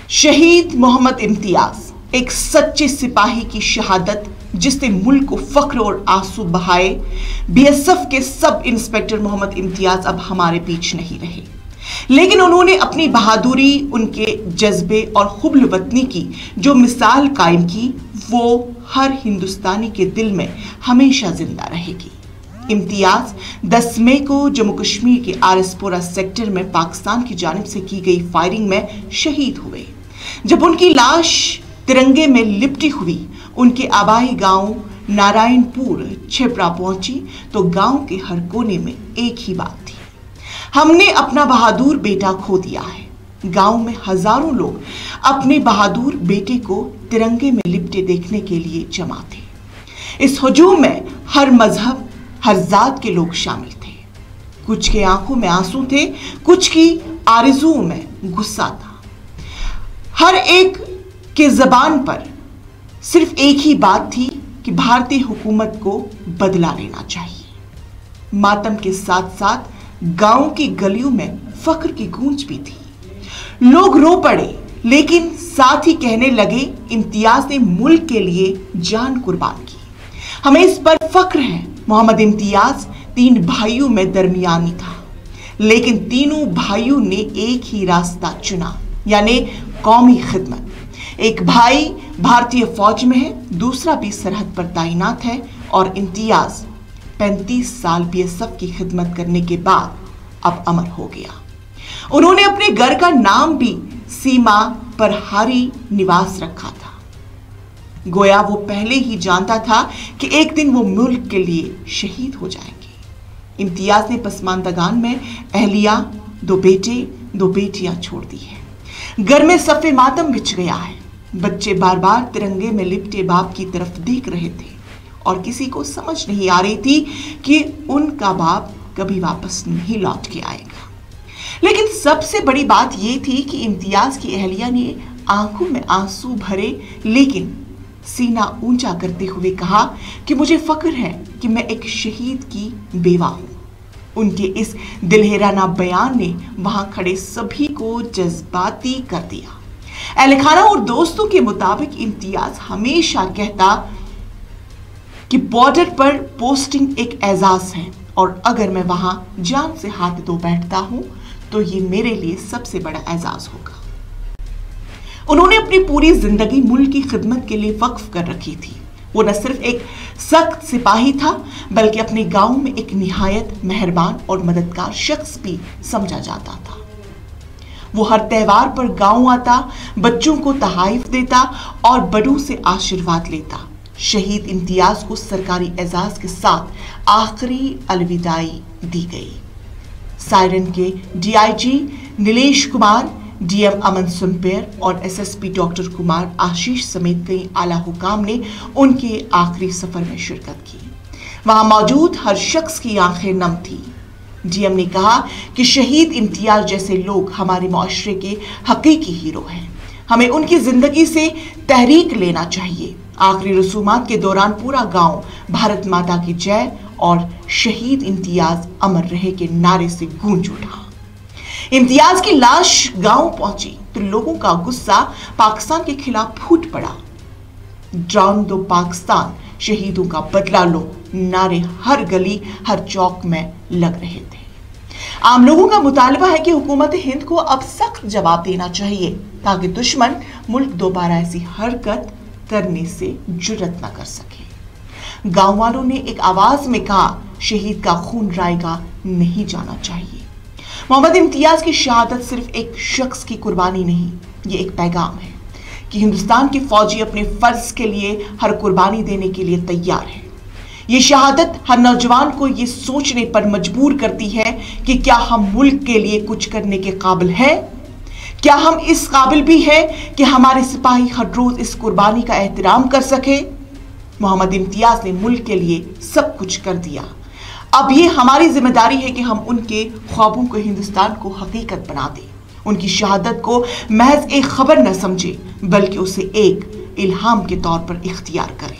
शहीद मोहम्मद इम्तियाज एक सच्चे सिपाही की शहादत जिसने मुल्क को फख्र और आंसू बहाए। बीएसएफ के सब इंस्पेक्टर मोहम्मद इम्तियाज अब हमारे बीच नहीं रहे, लेकिन उन्होंने अपनी बहादुरी, उनके जज्बे और हुब्ल वतनी की जो मिसाल कायम की, वो हर हिंदुस्तानी के दिल में हमेशा जिंदा रहेगी। इम्तियाज 10 मई को जम्मू कश्मीर के आरएसपोरा सेक्टर में पाकिस्तान की जानिब से की गई फायरिंग में शहीद हुए। जब उनकी लाश तिरंगे में लिपटी हुई उनके आबाई गांव नारायणपुर छिपरा पहुंची तो गांव के हर कोने में एक ही बात थी, हमने अपना बहादुर बेटा खो दिया है। गांव में हजारों लोग अपने बहादुर बेटे को तिरंगे में लिपटे देखने के लिए जमा थे। इस हुजूम में हर मजहब, हर जात के लोग शामिल थे। कुछ के आंखों में आंसू थे, कुछ की आरज़ुओं में गुस्सा था। हर एक के जबान पर सिर्फ एक ही बात थी कि भारतीय हुकूमत को बदला लेना चाहिए। मातम के साथ साथ गांव की गलियों में फख्र की गूंज भी थी। लोग रो पड़े, लेकिन साथ ही कहने लगे, इम्तियाज ने मुल्क के लिए जान कुर्बान की, हमें इस पर फख्र है। मोहम्मद इम्तियाज 3 भाइयों में दरमियानी था, लेकिन तीनों भाइयों ने एक ही रास्ता चुना, यानी कौमी खिदमत। एक भाई भारतीय फौज में है, दूसरा भी सरहद पर तैनात है और इम्तियाज 35 साल बीएसएफ की खिदमत करने के बाद अब अमर हो गया। उन्होंने अपने घर का नाम भी सीमा प्रहरी निवास रखा था। गोया वो पहले ही जानता था कि एक दिन वो मुल्क के लिए शहीद हो जाएंगे। इम्तियाज ने पसमानदगान में अहलिया, 2 बेटे 2 बेटियां छोड़ दी है। घर में सफ़े मातम बिछ गया है। बच्चे बार बार तिरंगे में लिपटे बाप की तरफ देख रहे थे और किसी को समझ नहीं आ रही थी कि उनका बाप कभी वापस नहीं लौट के आएगा। लेकिन सबसे बड़ी बात यह थी कि इम्तियाज की अहलिया ने आंखों में आंसू भरे लेकिन सीना ऊंचा करते हुए कहा कि मुझे फख्र है कि मैं एक शहीद की बेवा हूं। उनके इस दिलहराना बयान ने वहां खड़े सभी को जज्बाती कर दिया। अहलखाना और दोस्तों के मुताबिक इम्तियाज हमेशा कहता कि बॉर्डर पर पोस्टिंग एक एजाज है और अगर मैं वहां जान से हाथ धो बैठता हूं तो ये मेरे लिए सबसे बड़ा एजाज होगा। उन्होंने अपनी पूरी जिंदगी मुल्क की खिदमत के लिए वक्फ कर रखी थी। वो न सिर्फ एक सख्त सिपाही था, बल्कि अपने गांव में एक निहायत मेहरबान और मददगार शख्स भी समझा जाता था। वो हर त्योहार पर गांव आता, बच्चों को तहाइफ देता और बड़ों से आशीर्वाद लेता। शहीद इम्तियाज को सरकारी एजाज के साथ आखिरी अलविदाई दी गई। सायरन के डीआईजी नीलेश कुमार, डीएम अमन सुम्पेर और एसएसपी डॉक्टर कुमार आशीष समेत कई आला हुकाम ने उनके आखिरी सफर में शिरकत की। वहां मौजूद हर शख्स की आंखें नम थी। डीएम ने कहा कि शहीद इम्तियाज जैसे लोग हमारे मुआशरे के हकीकी हीरो हैं। हमें उनकी जिंदगी से तहरीक लेना चाहिए। आखिरी रसूमात के दौरान पूरा गांव भारत माता की जय और शहीद इम्तियाज अमर रहे के नारे से गूंज उठा। इम्तियाज की लाश गांव पहुंची तो लोगों का गुस्सा पाकिस्तान के खिलाफ फूट पड़ा। ड्राउन दो पाकिस्तान, शहीदों का बदला लो नारे हर गली, हर चौक में लग रहे थे। आम लोगों का मुतालबा है कि हुकूमत हिंद को अब सख्त जवाब देना चाहिए ताकि दुश्मन मुल्क दोबारा ऐसी हरकत करने से जुर्रत न कर सके। गांव वालों ने एक आवाज में कहा, शहीद का खून रायगा नहीं जाना चाहिए। मोहम्मद इम्तियाज की शहादत सिर्फ एक शख्स की कुर्बानी नहीं, ये एक पैगाम है कि हिंदुस्तान के फौजी अपने फर्ज के लिए हर कुर्बानी देने के लिए तैयार है। ये शहादत हर नौजवान को ये सोचने पर मजबूर करती है कि क्या हम मुल्क के लिए कुछ करने के काबिल हैं? क्या हम इस काबिल भी हैं कि हमारे सिपाही हर रोज इस कुर्बानी का एहतराम कर सके? मोहम्मद इम्तियाज ने मुल्क के लिए सब कुछ कर दिया। अब ये हमारी जिम्मेदारी है कि हम उनके ख्वाबों को, हिंदुस्तान को हकीकत बना दें। उनकी शहादत को महज एक खबर न समझे, बल्कि उसे एक इल्हाम के तौर पर इख्तियार करें।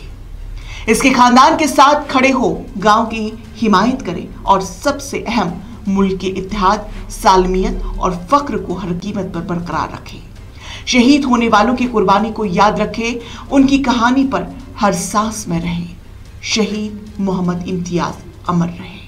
इसके खानदान के साथ खड़े हो, गांव की हिमायत करें और सबसे अहम मुल्क के इत्तेहाद, सालमियत और फख्र को हर कीमत पर बरकरार रखें। शहीद होने वालों की कुर्बानी को याद रखे, उनकी कहानी पर हर सांस में रहे। शहीद मोहम्मद इम्तियाज अमर रहे।